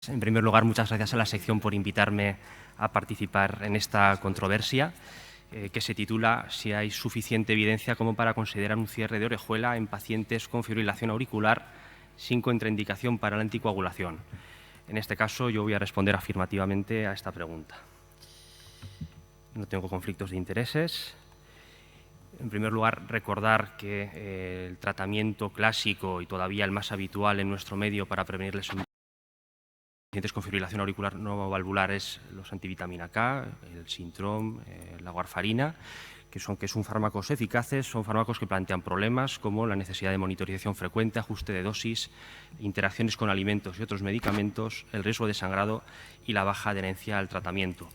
En primer lugar, muchas gracias a la sección por invitarme a participar en esta controversia que se titula «Si hay suficiente evidencia como para considerar un cierre de orejuela en pacientes con fibrilación auricular sin contraindicación para la anticoagulación». En este caso, yo voy a responder afirmativamente a esta pregunta. No tengo conflictos de intereses. En primer lugar, recordar que el tratamiento clásico y todavía el más habitual en nuestro medio para prevenir lesiones pacientes con fibrilación auricular no valvular es los antivitamina K, el Sintrom, la warfarina, que son fármacos eficaces, son fármacos que plantean problemas como la necesidad de monitorización frecuente, ajuste de dosis, interacciones con alimentos y otros medicamentos, el riesgo de sangrado y la baja adherencia al tratamiento.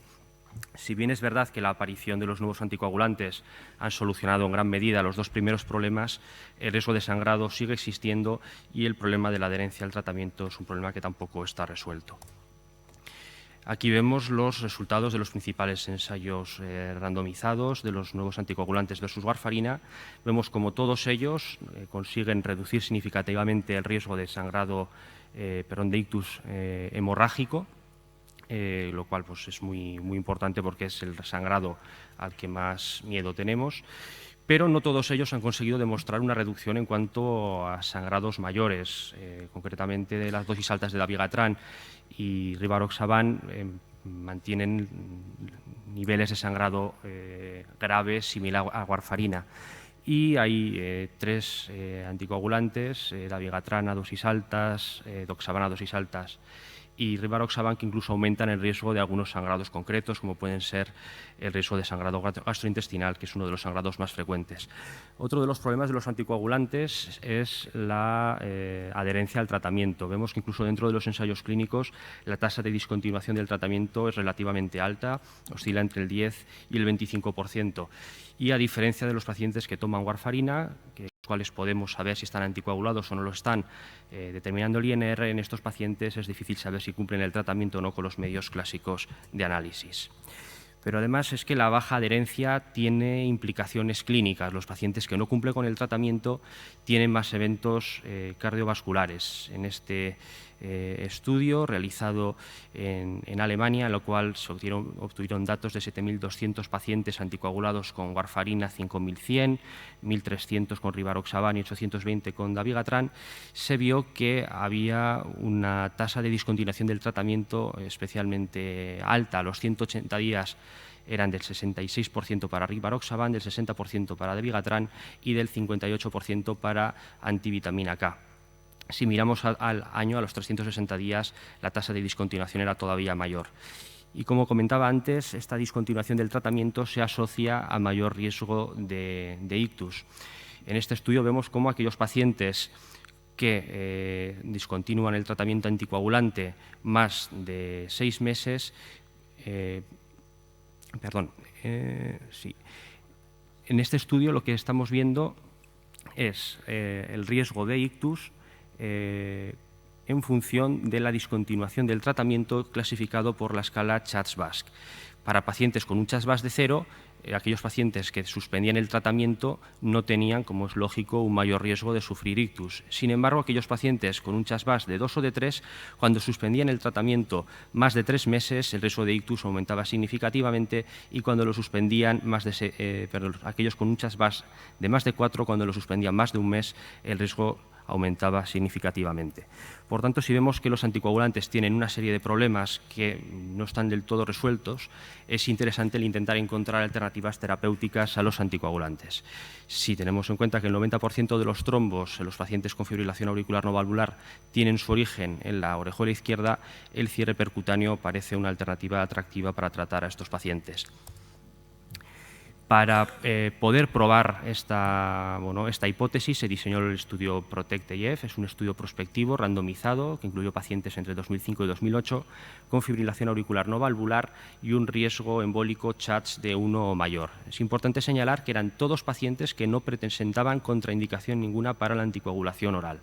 Si bien es verdad que la aparición de los nuevos anticoagulantes han solucionado en gran medida los dos primeros problemas, el riesgo de sangrado sigue existiendo y el problema de la adherencia al tratamiento es un problema que tampoco está resuelto. Aquí vemos los resultados de los principales ensayos randomizados de los nuevos anticoagulantes versus warfarina. Vemos como todos ellos consiguen reducir significativamente el riesgo de sangrado, de ictus hemorrágico, lo cual pues, es muy importante porque es el sangrado al que más miedo tenemos, pero no todos ellos han conseguido demostrar una reducción en cuanto a sangrados mayores, concretamente de las dosis altas de dabigatran y rivaroxaban mantienen niveles de sangrado graves similar a warfarina. Y hay tres anticoagulantes, dabigatran a dosis altas, doxaban a dosis altas y rivaroxaban, que incluso aumentan el riesgo de algunos sangrados concretos, como pueden ser el riesgo de sangrado gastrointestinal, que es uno de los sangrados más frecuentes. Otro de los problemas de los anticoagulantes es la adherencia al tratamiento. Vemos que incluso dentro de los ensayos clínicos la tasa de discontinuación del tratamiento es relativamente alta, oscila entre el 10 y el 25%. Y a diferencia de los pacientes que toman warfarina, los cuales podemos saber si están anticoagulados o no lo están, determinando el INR, en estos pacientes es difícil saber si cumplen el tratamiento o no con los medios clásicos de análisis. Pero además es que la baja adherencia tiene implicaciones clínicas. Los pacientes que no cumplen con el tratamiento tienen más eventos cardiovasculares. En este estudio realizado en Alemania, en lo cual se obtuvieron datos de 7.200 pacientes anticoagulados con warfarina 5.100, 1.300 con rivaroxaban y 820 con dabigatran, se vio que había una tasa de discontinuación del tratamiento especialmente alta. A los 180 días eran del 66% para rivaroxaban, del 60% para dabigatran y del 58% para antivitamina K. Si miramos al año, a los 360 días, la tasa de discontinuación era todavía mayor. Y como comentaba antes, esta discontinuación del tratamiento se asocia a mayor riesgo de ictus. En este estudio vemos cómo aquellos pacientes que discontinúan el tratamiento anticoagulante más de 6 meses, en este estudio lo que estamos viendo es el riesgo de ictus en función de la discontinuación del tratamiento clasificado por la escala CHADS-VASc. Para pacientes con un CHADS-VASc de 0, aquellos pacientes que suspendían el tratamiento no tenían, como es lógico, un mayor riesgo de sufrir ictus. Sin embargo, aquellos pacientes con un CHADS-VASc de 2 o de 3, cuando suspendían el tratamiento más de 3 meses, el riesgo de ictus aumentaba significativamente, y cuando lo suspendían aquellos con un CHADS-VASc de más de 4, cuando lo suspendían más de un mes, el riesgo aumentaba significativamente. Por tanto, si vemos que los anticoagulantes tienen una serie de problemas que no están del todo resueltos, es interesante el intentar encontrar alternativas terapéuticas a los anticoagulantes. Si tenemos en cuenta que el 90% de los trombos en los pacientes con fibrilación auricular no valvular tienen su origen en la orejuela izquierda, el cierre percutáneo parece una alternativa atractiva para tratar a estos pacientes. Para poder probar esta hipótesis se diseñó el estudio PROTECT-EF. Es un estudio prospectivo randomizado que incluyó pacientes entre 2005 y 2008 con fibrilación auricular no valvular y un riesgo embólico CHADS de 1 o mayor. Es importante señalar que eran todos pacientes que no presentaban contraindicación ninguna para la anticoagulación oral.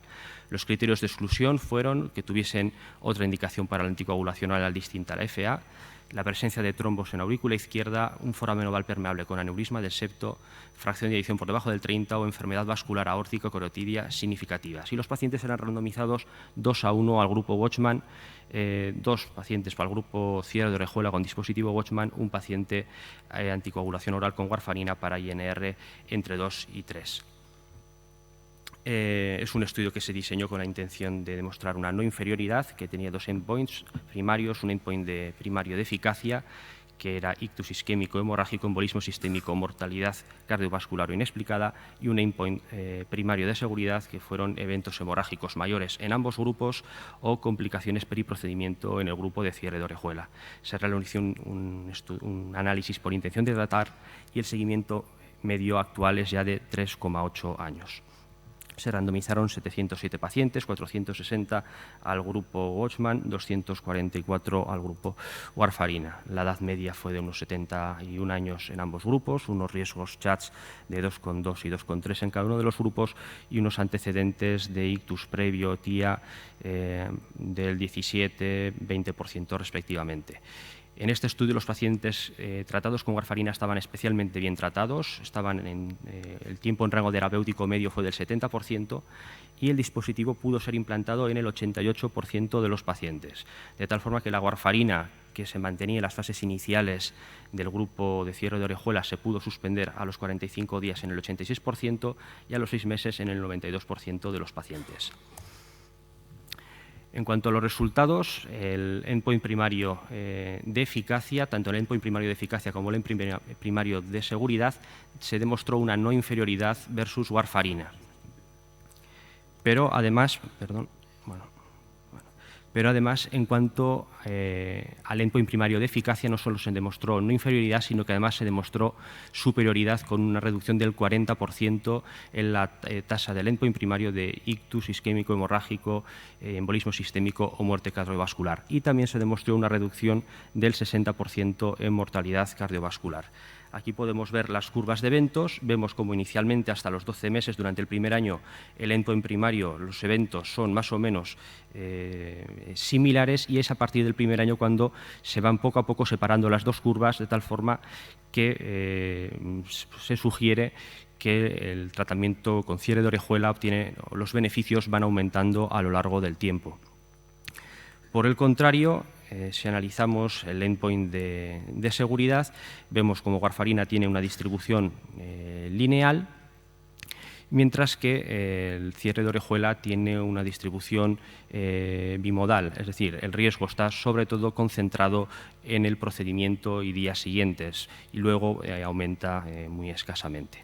Los criterios de exclusión fueron que tuviesen otra indicación para la anticoagulación oral distinta a la FA, la presencia de trombos en aurícula izquierda, un foramen oval permeable con aneurisma del septo, fracción de eyección por debajo del 30 o enfermedad vascular aórtica carotidia significativa. Si los pacientes eran randomizados 2:1 al grupo Watchman, 2 pacientes para el grupo cierre de orejuela con dispositivo Watchman, un paciente anticoagulación oral con warfarina para INR entre 2 y 3. Es un estudio que se diseñó con la intención de demostrar una no inferioridad, que tenía 2 endpoints primarios, un endpoint primario de eficacia, que era ictus isquémico hemorrágico, embolismo sistémico, mortalidad cardiovascular o inexplicada, y un endpoint primario de seguridad, que fueron eventos hemorrágicos mayores en ambos grupos o complicaciones periprocedimiento en el grupo de cierre de orejuela. Se realizó un análisis por intención de tratar y el seguimiento medio actual es ya de 3,8 años. Se randomizaron 707 pacientes, 460 al grupo Watchman, 244 al grupo warfarina. La edad media fue de unos 71 años en ambos grupos, unos riesgos CHADS de 2,2 y 2,3 en cada uno de los grupos y unos antecedentes de ictus previo TIA del 17-20% respectivamente. En este estudio los pacientes tratados con warfarina estaban especialmente bien tratados, el tiempo en rango terapéutico medio fue del 70% y el dispositivo pudo ser implantado en el 88% de los pacientes, de tal forma que la warfarina que se mantenía en las fases iniciales del grupo de cierre de orejuela se pudo suspender a los 45 días en el 86% y a los 6 meses en el 92% de los pacientes. En cuanto a los resultados, el endpoint primario de eficacia, tanto el endpoint primario de eficacia como el endpoint primario de seguridad, se demostró una no inferioridad versus warfarina. Pero además, en cuanto al endpoint primario de eficacia, no solo se demostró no inferioridad, sino que además se demostró superioridad con una reducción del 40% en la tasa del endpoint primario de ictus isquémico hemorrágico, embolismo sistémico o muerte cardiovascular. Y también se demostró una reducción del 60% en mortalidad cardiovascular. Aquí podemos ver las curvas de eventos. Vemos como inicialmente hasta los 12 meses durante el primer año el endpoint primario, los eventos son más o menos similares y es a partir del primer año cuando se van poco a poco separando las dos curvas de tal forma que se sugiere que el tratamiento con cierre de orejuela los beneficios van aumentando a lo largo del tiempo. Por el contrario, si analizamos el endpoint de seguridad, vemos como warfarina tiene una distribución lineal, mientras que el cierre de orejuela tiene una distribución bimodal, es decir, el riesgo está sobre todo concentrado en el procedimiento y días siguientes y luego aumenta muy escasamente.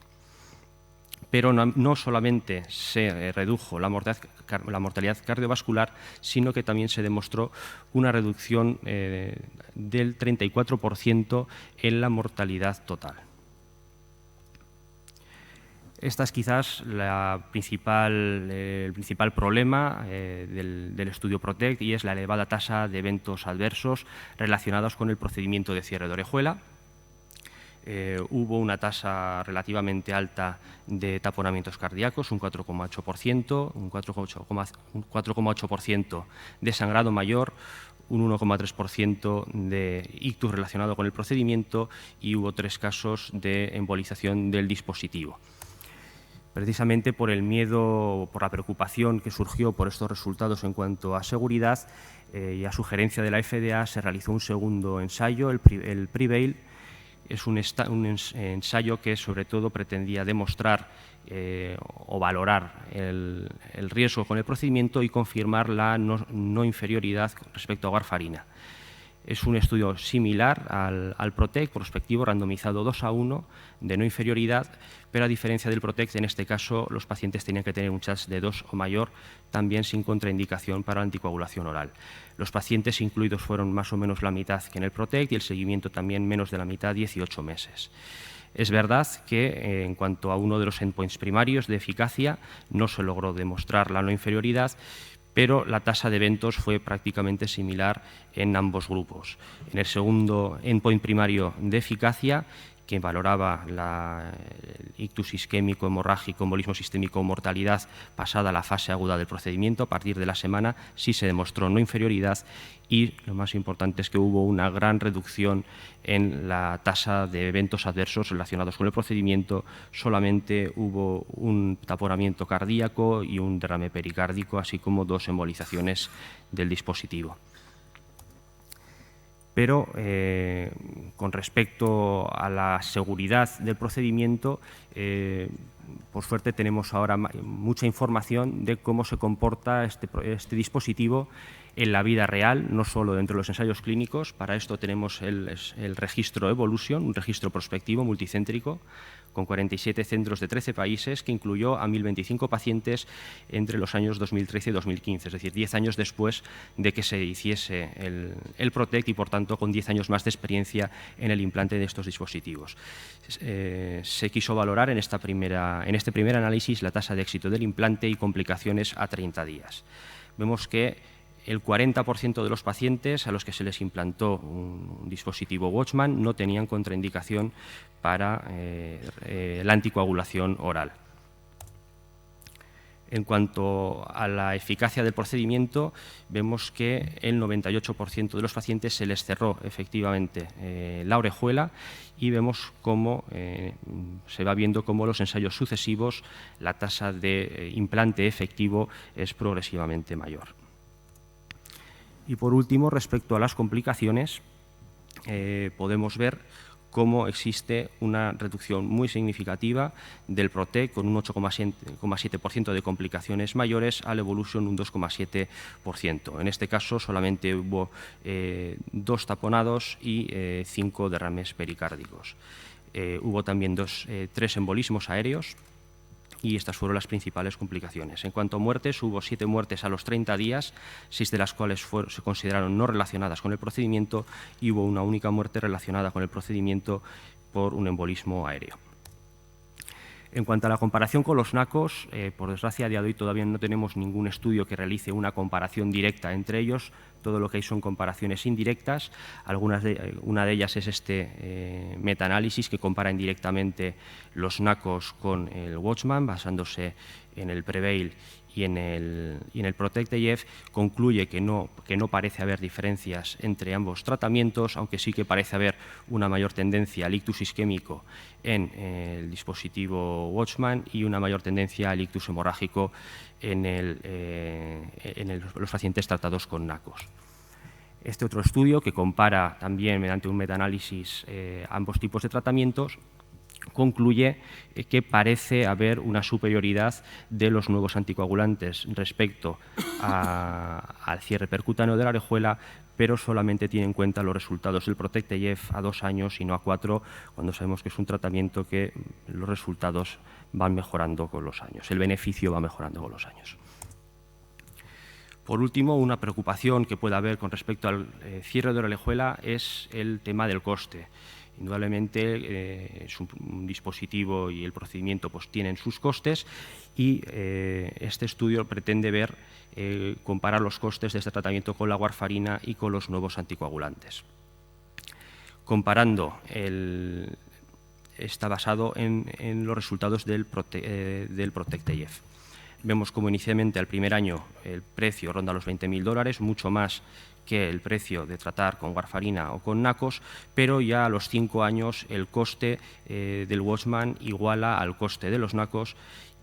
Pero no solamente se redujo la mortalidad cardiovascular, sino que también se demostró una reducción del 34% en la mortalidad total. Esta es quizás el principal problema del estudio PROTECT y es la elevada tasa de eventos adversos relacionados con el procedimiento de cierre de orejuela. Hubo una tasa relativamente alta de taponamientos cardíacos, un 4,8%, un 4,8% de sangrado mayor, un 1,3% de ictus relacionado con el procedimiento y hubo 3 casos de embolización del dispositivo. Precisamente por el miedo, por la preocupación que surgió por estos resultados en cuanto a seguridad y a sugerencia de la FDA, se realizó un segundo ensayo, el PREVAIL. Es un ensayo que sobre todo pretendía demostrar o valorar el riesgo con el procedimiento y confirmar la no inferioridad respecto a warfarina. Es un estudio similar al PROTECT, prospectivo, randomizado 2:1 de no inferioridad, pero a diferencia del PROTECT, en este caso los pacientes tenían que tener un CHADS de 2 o mayor, también sin contraindicación para la anticoagulación oral. Los pacientes incluidos fueron más o menos la mitad que en el PROTECT y el seguimiento también menos de la mitad, 18 meses. Es verdad que en cuanto a uno de los endpoints primarios de eficacia no se logró demostrar la no inferioridad, pero la tasa de eventos fue prácticamente similar en ambos grupos. En el segundo endpoint primario de eficacia, que valoraba el ictus isquémico, hemorrágico, embolismo sistémico, mortalidad pasada la fase aguda del procedimiento. A partir de la semana sí se demostró no inferioridad y lo más importante es que hubo una gran reducción en la tasa de eventos adversos relacionados con el procedimiento. Solamente hubo un taponamiento cardíaco y un derrame pericárdico, así como 2 embolizaciones del dispositivo. Pero con respecto a la seguridad del procedimiento, por suerte tenemos ahora mucha información de cómo se comporta este dispositivo en la vida real, no solo dentro de los ensayos clínicos. Para esto tenemos el registro Evolution, un registro prospectivo multicéntrico con 47 centros de 13 países, que incluyó a 1.025 pacientes entre los años 2013 y 2015, es decir, 10 años después de que se hiciese el PROTECT y, por tanto, con 10 años más de experiencia en el implante de estos dispositivos. Se quiso valorar en este primer análisis la tasa de éxito del implante y complicaciones a 30 días. Vemos que el 40% de los pacientes a los que se les implantó un dispositivo Watchman no tenían contraindicación para la anticoagulación oral. En cuanto a la eficacia del procedimiento, vemos que el 98% de los pacientes se les cerró efectivamente la orejuela y vemos cómo se va viendo cómo los ensayos sucesivos la tasa de implante efectivo es progresivamente mayor. Y por último, respecto a las complicaciones, podemos ver cómo existe una reducción muy significativa del PROTECT con un 8,7% de complicaciones mayores, al Evolution un 2,7%. En este caso solamente hubo 2 taponados y 5 derrames pericárdicos. Hubo también 3 embolismos aéreos y estas fueron las principales complicaciones. En cuanto a muertes, hubo 7 muertes a los 30 días, 6 de las cuales se consideraron no relacionadas con el procedimiento y hubo una única muerte relacionada con el procedimiento por un embolismo aéreo. En cuanto a la comparación con los NACOS, por desgracia, a día de hoy todavía no tenemos ningún estudio que realice una comparación directa entre ellos. Todo lo que hay son comparaciones indirectas. Una de ellas es este metaanálisis que compara indirectamente los NACOS con el Watchman, basándose en el PREVAIL y en el PROTECT-EF. Concluye que no parece haber diferencias entre ambos tratamientos, aunque sí que parece haber una mayor tendencia al ictus isquémico en el dispositivo Watchman y una mayor tendencia al ictus hemorrágico en los pacientes tratados con NACOS. Este otro estudio, que compara también mediante un metaanálisis ambos tipos de tratamientos, concluye que parece haber una superioridad de los nuevos anticoagulantes respecto al cierre percutáneo de la orejuela, pero solamente tiene en cuenta los resultados del PROTECT-EF a 2 años y no a 4, cuando sabemos que es un tratamiento que los resultados van mejorando con los años, el beneficio va mejorando con los años. Por último, una preocupación que pueda haber con respecto al cierre de la orejuela es el tema del coste. Indudablemente es un dispositivo y el procedimiento pues tienen sus costes y este estudio pretende comparar los costes de este tratamiento con la warfarina y con los nuevos anticoagulantes. Comparando, está basado en los resultados del PROTECT-EF. Vemos como inicialmente al primer año el precio ronda los $20.000, mucho más que el precio de tratar con warfarina o con NACOS, pero ya a los 5 años el coste del Watchman iguala al coste de los NACOS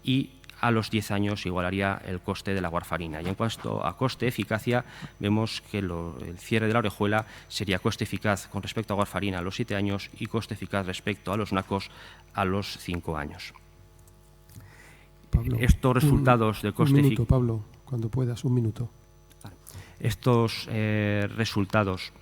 y a los 10 años igualaría el coste de la warfarina. Y en cuanto a coste-eficacia, vemos que el cierre de la orejuela sería coste eficaz con respecto a warfarina a los 7 años y coste eficaz respecto a los NACOS a los 5 años. Pablo, estos resultados de coste... Un minuto, Pablo, cuando puedas, un minuto. Estos resultados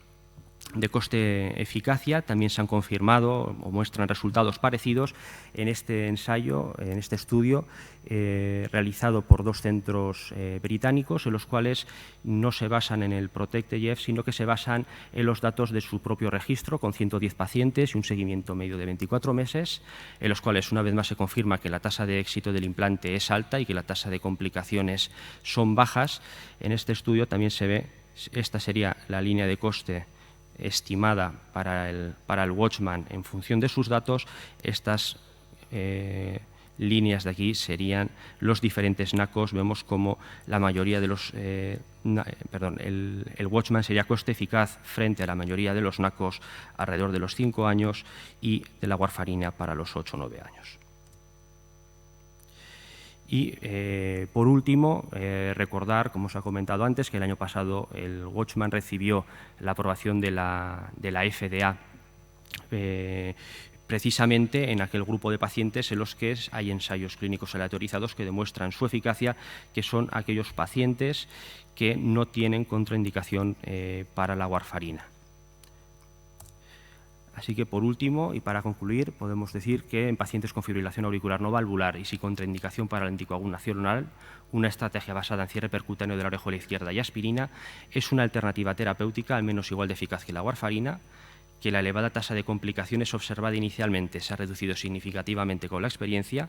de coste-eficacia también se han confirmado o muestran resultados parecidos en este ensayo, en este estudio realizado por 2 centros británicos, en los cuales no se basan en el PROTECT-EF, sino que se basan en los datos de su propio registro, con 110 pacientes y un seguimiento medio de 24 meses, en los cuales una vez más se confirma que la tasa de éxito del implante es alta y que la tasa de complicaciones son bajas. En este estudio también se ve, esta sería la línea de coste estimada para el Watchman en función de sus datos, estas líneas de aquí serían los diferentes NACOs. Vemos como la mayoría de los el Watchman sería coste eficaz frente a la mayoría de los NACOs alrededor de los 5 años y de la warfarina para los 8 o 9 años. Y, por último, recordar, como os ha comentado antes, que el año pasado el Watchman recibió la aprobación de la FDA precisamente en aquel grupo de pacientes en los que hay ensayos clínicos aleatorizados que demuestran su eficacia, que son aquellos pacientes que no tienen contraindicación para la warfarina. Así que, por último, y para concluir, podemos decir que en pacientes con fibrilación auricular no valvular y sin contraindicación para la anticoagulación oral, una estrategia basada en cierre percutáneo de la orejuela izquierda y aspirina es una alternativa terapéutica al menos igual de eficaz que la warfarina, que la elevada tasa de complicaciones observada inicialmente se ha reducido significativamente con la experiencia,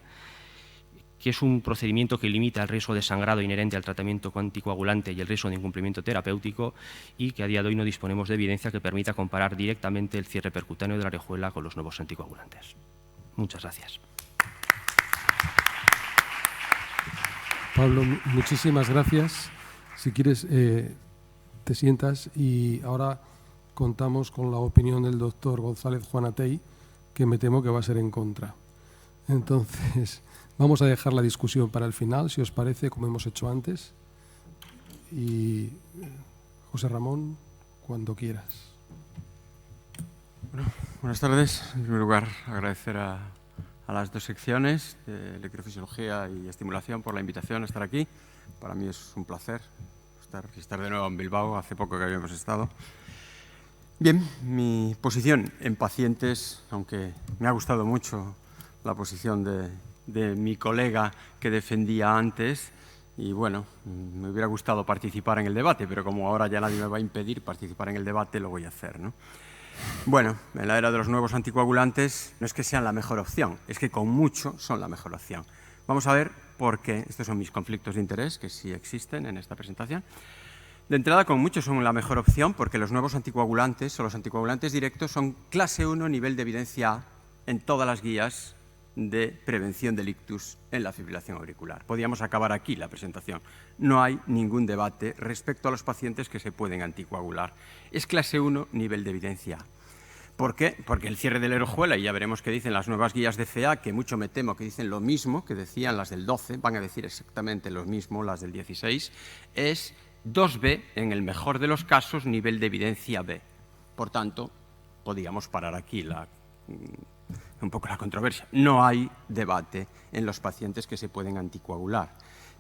que es un procedimiento que limita el riesgo de sangrado inherente al tratamiento anticoagulante y el riesgo de incumplimiento terapéutico, y que a día de hoy no disponemos de evidencia que permita comparar directamente el cierre percutáneo de la orejuela con los nuevos anticoagulantes. Muchas gracias. Pablo, muchísimas gracias. Si quieres, te sientas, y ahora contamos con la opinión del doctor González Juanatey, que me temo que va a ser en contra. Entonces, vamos a dejar la discusión para el final, si os parece, como hemos hecho antes. Y José Ramón, cuando quieras. Bueno, buenas tardes. En primer lugar, agradecer a las dos secciones de electrofisiología y estimulación por la invitación a estar aquí. Para mí es un placer estar de nuevo en Bilbao, hace poco que habíamos estado. Bien, mi posición en pacientes, aunque me ha gustado mucho la posición de mi colega que defendía antes, y bueno, me hubiera gustado participar en el debate, pero como ahora ya nadie me va a impedir participar en el debate, lo voy a hacer, ¿no? Bueno, en la era de los nuevos anticoagulantes no es que sean la mejor opción, es que con mucho son la mejor opción. Vamos a ver por qué. Estos son mis conflictos de interés, que sí existen en esta presentación. De entrada, con mucho son la mejor opción porque los nuevos anticoagulantes o los anticoagulantes directos son clase 1, nivel de evidencia A, en todas las guías de prevención del ictus en la fibrilación auricular. Podríamos acabar aquí la presentación. No hay ningún debate respecto a los pacientes que se pueden anticoagular. Es clase 1, nivel de evidencia A. ¿Por qué? Porque el cierre de la orejuela, y ya veremos qué dicen las nuevas guías de CA, que mucho me temo que dicen lo mismo que decían las del 12, van a decir exactamente lo mismo las del 16, es 2B, en el mejor de los casos, nivel de evidencia B. Por tanto, podríamos parar aquí un poco la controversia. No hay debate en los pacientes que se pueden anticoagular.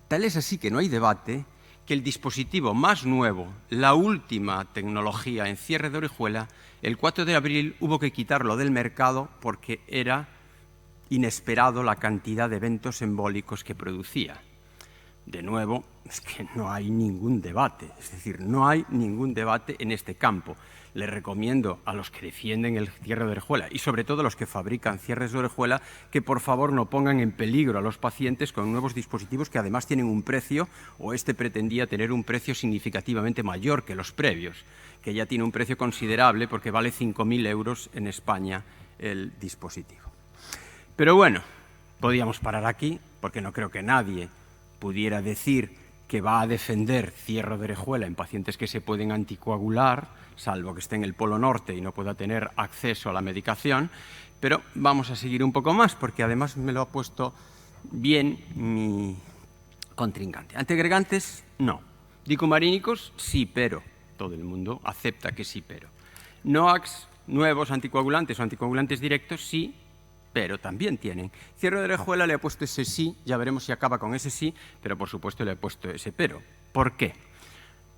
Tal es así que no hay debate que el dispositivo más nuevo, la última tecnología en cierre de orejuela, el 4 de abril hubo que quitarlo del mercado porque era inesperado la cantidad de eventos embólicos que producía. De nuevo, es que no hay ningún debate, es decir, no hay ningún debate en este campo. Les recomiendo a los que defienden el cierre de orejuela y sobre todo a los que fabrican cierres de orejuela que por favor no pongan en peligro a los pacientes con nuevos dispositivos que además tienen un precio, o este pretendía tener un precio significativamente mayor que los previos, que ya tiene un precio considerable porque vale 5.000 euros en España el dispositivo. Pero bueno, podíamos parar aquí porque no creo que nadie pudiera decir que va a defender cierre de orejuela en pacientes que se pueden anticoagular, salvo que esté en el Polo Norte y no pueda tener acceso a la medicación, pero vamos a seguir un poco más, porque además me lo ha puesto bien mi contrincante. Antiagregantes, no. Dicumarínicos, sí, pero. Todo el mundo acepta que sí, pero. NOACs, nuevos anticoagulantes o anticoagulantes directos, sí, pero también tienen. Cierre de orejuela le he puesto ese sí, ya veremos si acaba con ese sí, pero por supuesto le he puesto ese pero. ¿Por qué?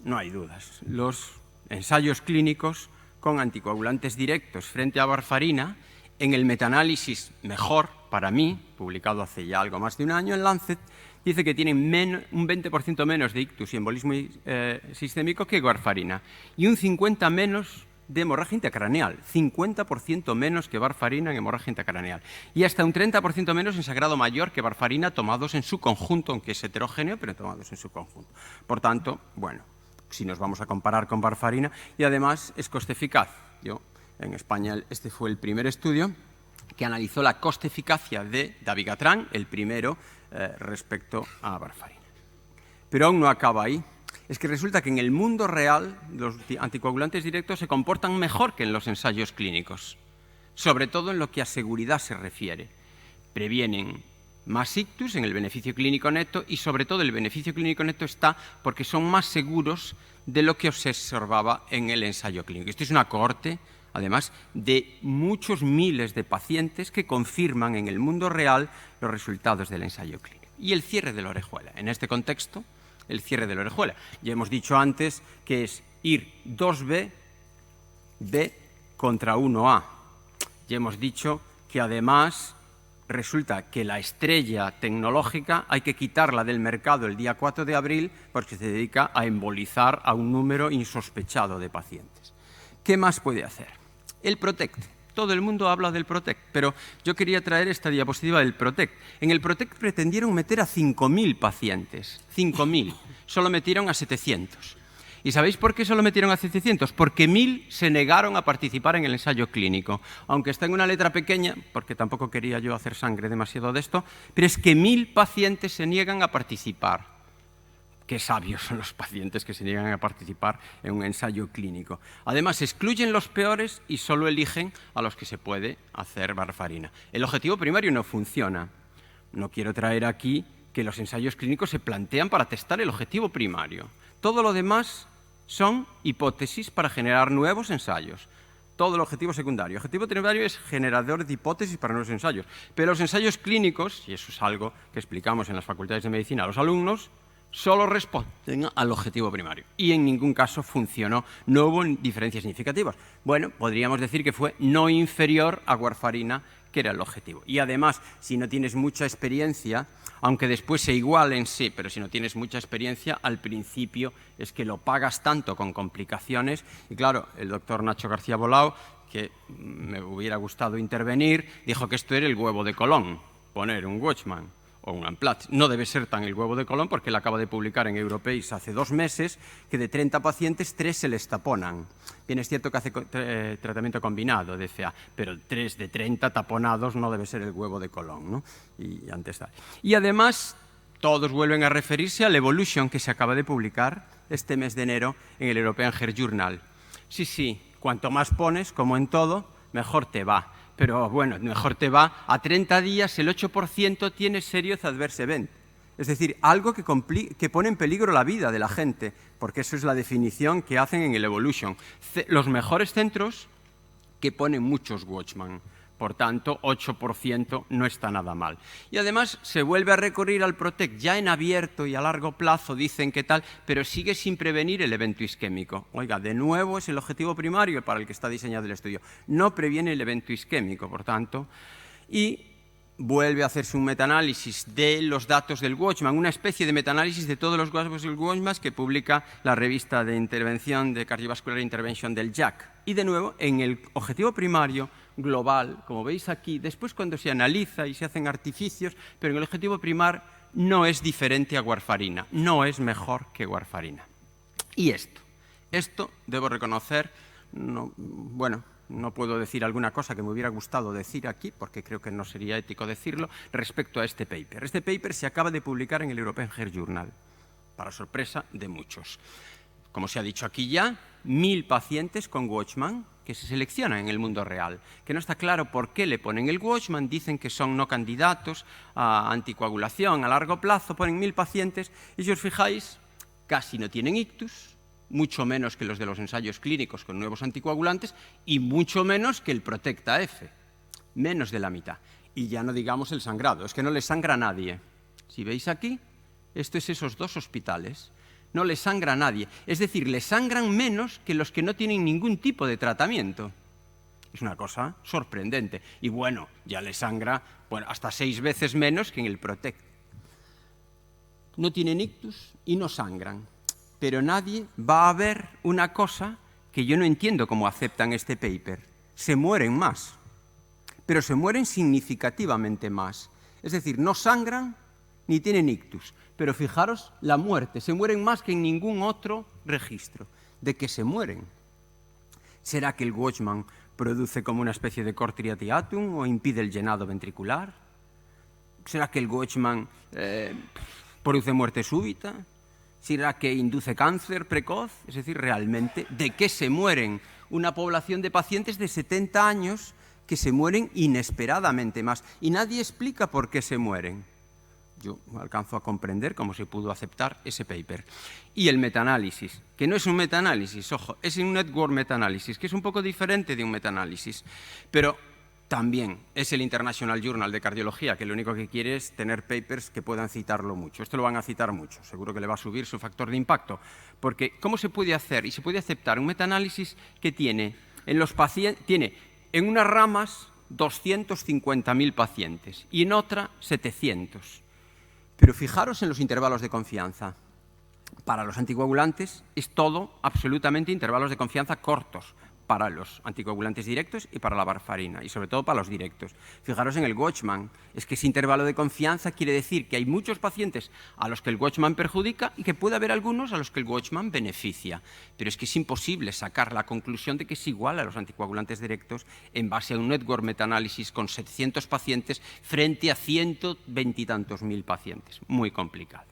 No hay dudas. Los ensayos clínicos con anticoagulantes directos frente a warfarina, en el metaanálisis mejor para mí, publicado hace ya algo más de un año en Lancet, dice que tienen un 20% menos de ictus y embolismo sistémico que warfarina y un 50% menos de hemorragia intracraneal, 50% menos que warfarina en hemorragia intracraneal y hasta un 30% menos en sangrado mayor que warfarina tomados en su conjunto, aunque es heterogéneo, pero tomados en su conjunto. Por tanto, bueno, si nos vamos a comparar con warfarina, y además es coste-eficaz. En España este fue el primer estudio que analizó la coste-eficacia de dabigatran, el primero, respecto a warfarina. Pero aún no acaba ahí. Es que resulta que en el mundo real los anticoagulantes directos se comportan mejor que en los ensayos clínicos, sobre todo en lo que a seguridad se refiere. Previenen más ictus en el beneficio clínico neto y sobre todo el beneficio clínico neto está porque son más seguros de lo que se observaba en el ensayo clínico. Esto es una cohorte, además, de muchos miles de pacientes que confirman en el mundo real los resultados del ensayo clínico. Y el cierre de la orejuela. En este contexto, el cierre de la orejuela. Ya hemos dicho antes que es ir 2B, B contra 1A. Ya hemos dicho que además resulta que la estrella tecnológica hay que quitarla del mercado el día 4 de abril porque se dedica a embolizar a un número insospechado de pacientes. ¿Qué más puede hacer? El PROTECT. Todo el mundo habla del PROTECT, pero yo quería traer esta diapositiva del PROTECT. En el PROTECT pretendieron meter a 5.000 pacientes. 5.000. Solo metieron a 700. ¿Y sabéis por qué solo metieron a 700? Porque 1.000 se negaron a participar en el ensayo clínico. Aunque está en una letra pequeña, porque tampoco quería yo hacer sangre demasiado de esto, pero es que 1.000 pacientes se niegan a participar. Qué sabios son los pacientes que se niegan a participar en un ensayo clínico. Además, excluyen los peores y solo eligen a los que se puede hacer warfarina. El objetivo primario no funciona. No quiero traer aquí que los ensayos clínicos se plantean para testar el objetivo primario. Todo lo demás son hipótesis para generar nuevos ensayos. Todo el objetivo secundario. El objetivo primario es generador de hipótesis para nuevos ensayos. Pero los ensayos clínicos, y eso es algo que explicamos en las facultades de medicina a los alumnos, solo responden al objetivo primario. Y en ningún caso funcionó, no hubo diferencias significativas. Bueno, podríamos decir que fue no inferior a warfarina, que era el objetivo. Y además, si no tienes mucha experiencia, aunque después se igualen, sí, pero si no tienes mucha experiencia, al principio es que lo pagas tanto con complicaciones. Y claro, el doctor Nacho García Bolao, que me hubiera gustado intervenir, dijo que esto era el huevo de Colón, poner un Watchman o un Amplatz. No debe ser tan el huevo de Colón porque él acaba de publicar en Europeis hace 2 meses que de 30 pacientes 3 se les taponan. Bien, es cierto que hace tratamiento combinado de FA, pero 3 de 30 taponados no debe ser el huevo de Colón, ¿no? Y además, todos vuelven a referirse al Evolution que se acaba de publicar este mes de enero en el European Heart Journal. Sí, cuanto más pones, como en todo, mejor te va. Pero bueno, mejor te va. A 30 días el 8% tiene serious adverse event. Es decir, algo que pone en peligro la vida de la gente, porque eso es la definición que hacen en el Evolution. Los mejores centros que ponen muchos Watchman. Por tanto, 8% no está nada mal. Y además se vuelve a recurrir al PROTECT ya en abierto y a largo plazo, dicen que tal, pero sigue sin prevenir el evento isquémico. Oiga, de nuevo es el objetivo primario para el que está diseñado el estudio. No previene el evento isquémico, por tanto, y vuelve a hacerse un metaanálisis de los datos del Watchman, una especie de metaanálisis de todos los datos del Watchman que publica la revista de intervención de Cardiovascular Intervention del JACC. Y de nuevo, en el objetivo primario global, como veis aquí, después cuando se analiza y se hacen artificios, pero en el objetivo primario no es diferente a warfarina, no es mejor que warfarina. Y esto debo reconocer, no puedo decir alguna cosa que me hubiera gustado decir aquí, porque creo que no sería ético decirlo, respecto a este paper. Este paper se acaba de publicar en el European Heart Journal, para sorpresa de muchos. Como se ha dicho aquí ya, 1.000 pacientes con Watchman que se seleccionan en el mundo real, que no está claro por qué le ponen el Watchman, dicen que son no candidatos a anticoagulación a largo plazo, ponen 1.000 pacientes y si os fijáis, casi no tienen ictus, mucho menos que los de los ensayos clínicos con nuevos anticoagulantes y mucho menos que el PROTECT-AF, menos de la mitad. Y ya no digamos el sangrado, es que no le sangra a nadie. Si veis aquí, esto es esos 2 hospitales, no le sangra a nadie. Es decir, le sangran menos que los que no tienen ningún tipo de tratamiento. Es una cosa sorprendente. Y bueno, ya le sangra hasta 6 veces menos que en el PROTECT. No tienen ictus y no sangran. Pero nadie va a ver una cosa que yo no entiendo cómo aceptan este paper. Se mueren más, pero se mueren significativamente más. Es decir, no sangran ni tienen ictus. Pero fijaros la muerte, se mueren más que en ningún otro registro. ¿De qué se mueren? ¿Será que el Watchman produce como una especie de cor triatiatum o impide el llenado ventricular? ¿Será que el Watchman produce muerte súbita? ¿Será que induce cáncer precoz? Es decir, realmente, ¿de qué se mueren una población de pacientes de 70 años que se mueren inesperadamente más? Y nadie explica por qué se mueren. Yo alcanzo a comprender cómo se pudo aceptar ese paper. Y el metaanálisis, que no es un metaanálisis, ojo, es un network metaanálisis, que es un poco diferente de un metaanálisis, pero también es el International Journal de Cardiología, que lo único que quiere es tener papers que puedan citarlo mucho. Esto lo van a citar mucho, seguro que le va a subir su factor de impacto, porque ¿cómo se puede hacer y se puede aceptar un metaanálisis que tiene en los pacientes, tiene en unas ramas 250.000 pacientes y en otra 700? Pero fijaros en los intervalos de confianza. Para los anticoagulantes es todo absolutamente intervalos de confianza cortos, para los anticoagulantes directos y para la warfarina, y sobre todo para los directos. Fijaros en el Watchman, es que ese intervalo de confianza quiere decir que hay muchos pacientes a los que el Watchman perjudica y que puede haber algunos a los que el Watchman beneficia. Pero es que es imposible sacar la conclusión de que es igual a los anticoagulantes directos en base a un network metaanálisis con 700 pacientes frente a 120 y tantos mil pacientes. Muy complicado.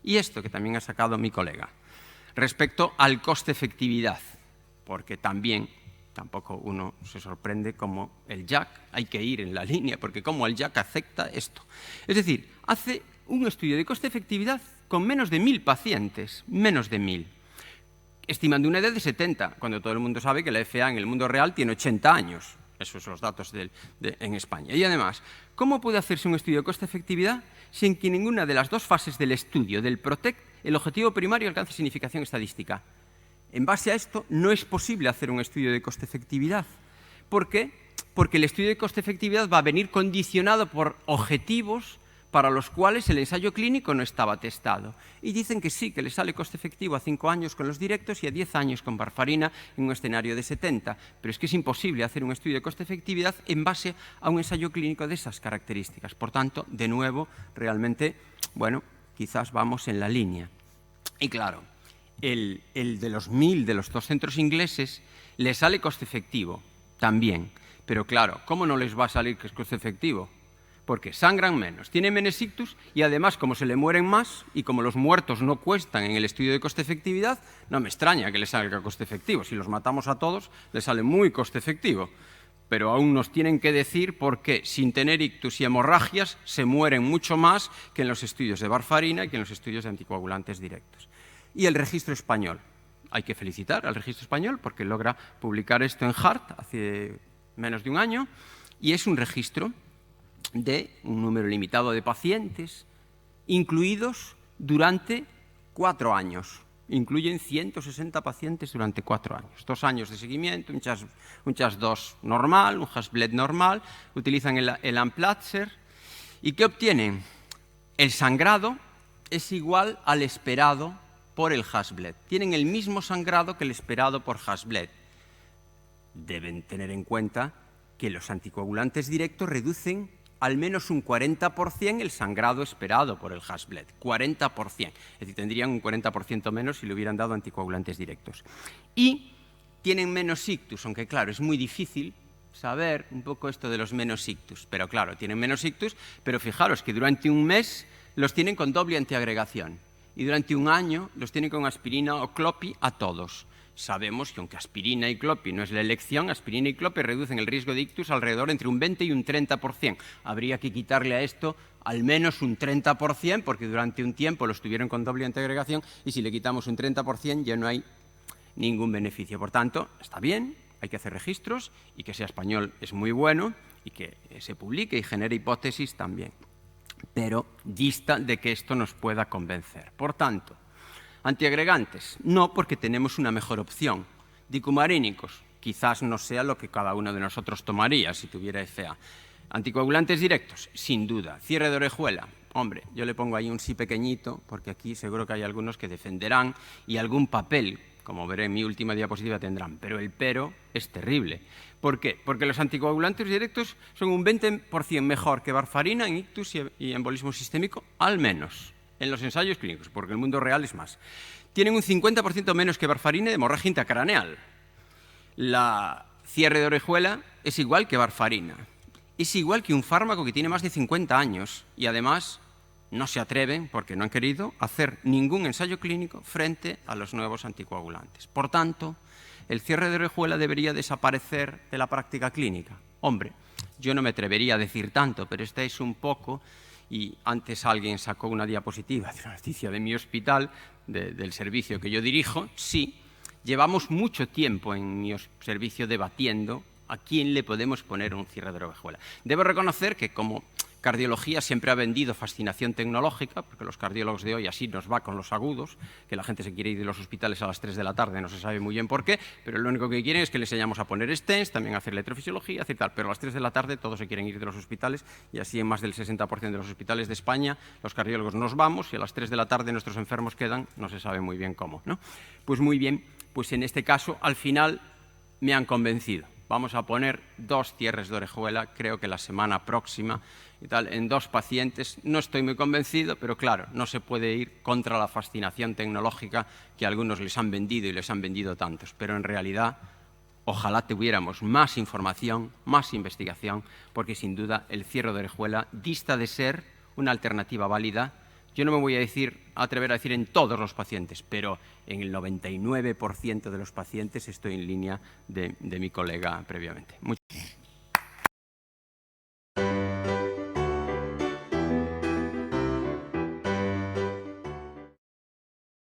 Y esto que también ha sacado mi colega, respecto al coste-efectividad, porque tampoco uno se sorprende como el JAC, hay que ir en la línea, porque como el JAC acepta esto. Es decir, hace un estudio de coste-efectividad con menos de 1.000 pacientes, menos de 1.000, estimando una edad de 70, cuando todo el mundo sabe que la FA en el mundo real tiene 80 años. Esos son los datos en España. Y además, ¿cómo puede hacerse un estudio de coste-efectividad sin que ninguna de las dos fases del estudio, del PROTECT, el objetivo primario, alcance significación estadística? En base a esto, no es posible hacer un estudio de coste-efectividad. ¿Por qué? Porque el estudio de coste-efectividad va a venir condicionado por objetivos para los cuales el ensayo clínico no estaba testado. Y dicen que sí, que le sale coste-efectivo a 5 años con los directos y a 10 años con warfarina en un escenario de 70. Pero es que es imposible hacer un estudio de coste-efectividad en base a un ensayo clínico de esas características. Por tanto, de nuevo, realmente, bueno, quizás vamos en la línea. Y claro, el de los 1.000 de los 2 centros ingleses le sale coste efectivo también. Pero claro, ¿cómo no les va a salir que es coste efectivo? Porque sangran menos, tienen menos ictus y además como se le mueren más y como los muertos no cuestan en el estudio de coste efectividad, no me extraña que les salga coste efectivo. Si los matamos a todos, les sale muy coste efectivo. Pero aún nos tienen que decir por qué, sin tener ictus y hemorragias, se mueren mucho más que en los estudios de warfarina y que en los estudios de anticoagulantes directos. Y el registro español. Hay que felicitar al registro español porque logra publicar esto en Heart hace menos de un año y es un registro de un número limitado de pacientes incluidos durante 4 años. Incluyen 160 pacientes durante 4 años. 2 años de seguimiento, un CHAS-2 normal, un Hasbled normal, utilizan el Amplatzer. ¿Y qué obtienen? El sangrado es igual al esperado por el Hasbled. Tienen el mismo sangrado que el esperado por Hasbled. Deben tener en cuenta que los anticoagulantes directos reducen al menos un 40% el sangrado esperado por el Hasbled. 40%. Es decir, tendrían un 40% menos si le hubieran dado anticoagulantes directos. Y tienen menos ictus, aunque claro, es muy difícil saber un poco esto de los menos ictus. Pero claro, tienen menos ictus, pero fijaros que durante un mes los tienen con doble antiagregación. Y durante un año los tienen con aspirina o clopi a todos. Sabemos que aunque aspirina y clopi no es la elección, aspirina y clopi reducen el riesgo de ictus alrededor entre un 20 y un 30%. Habría que quitarle a esto al menos un 30% porque durante un tiempo los tuvieron con doble antiagregación y si le quitamos un 30% ya no hay ningún beneficio. Por tanto, está bien, hay que hacer registros y que sea español es muy bueno y que se publique y genere hipótesis también. Pero dista de que esto nos pueda convencer. Por tanto, antiagregantes, no porque tenemos una mejor opción. Dicumarínicos, quizás no sea lo que cada uno de nosotros tomaría si tuviera FA. Anticoagulantes directos, sin duda. Cierre de orejuela, hombre, yo le pongo ahí un sí pequeñito, porque aquí seguro que hay algunos que defenderán, y algún papel como veré en mi última diapositiva tendrán, pero el pero es terrible. ¿Por qué? Porque los anticoagulantes directos son un 20% mejor que warfarina en ictus y embolismo sistémico, al menos, en los ensayos clínicos, porque el mundo real es más. Tienen un 50% menos que warfarina de hemorragia intracraneal. La cierre de orejuela es igual que warfarina. Es igual que un fármaco que tiene más de 50 años y además no se atreven, porque no han querido, a hacer ningún ensayo clínico frente a los nuevos anticoagulantes. Por tanto, el cierre de orejuela debería desaparecer de la práctica clínica. Hombre, yo no me atrevería a decir tanto, pero esta es un poco, y antes alguien sacó una diapositiva de una noticia de mi hospital, del servicio que yo dirijo. Sí, llevamos mucho tiempo en mi servicio debatiendo a quién le podemos poner un cierre de orejuela. Debo reconocer que como cardiología siempre ha vendido fascinación tecnológica, porque los cardiólogos de hoy así nos va con los agudos, que la gente se quiere ir de los hospitales a las 3 de la tarde, no se sabe muy bien por qué, pero lo único que quieren es que les enseñamos a poner stents, también a hacer electrofisiología, hacer tal, pero a las 3 de la tarde todos se quieren ir de los hospitales y así en más del 60% de los hospitales de España los cardiólogos nos vamos y a las 3 de la tarde nuestros enfermos quedan, no se sabe muy bien cómo, ¿no? Pues muy bien, pues en este caso al final me han convencido. Vamos a poner 2 cierres de orejuela, creo que la semana próxima, y tal, en 2 pacientes. No estoy muy convencido, pero claro, no se puede ir contra la fascinación tecnológica que algunos les han vendido y les han vendido tantos. Pero en realidad, ojalá tuviéramos más información, más investigación, porque sin duda el cierre de orejuela dista de ser una alternativa válida. Yo no me voy a atrever a decir en todos los pacientes, pero en el 99% de los pacientes estoy en línea de mi colega previamente.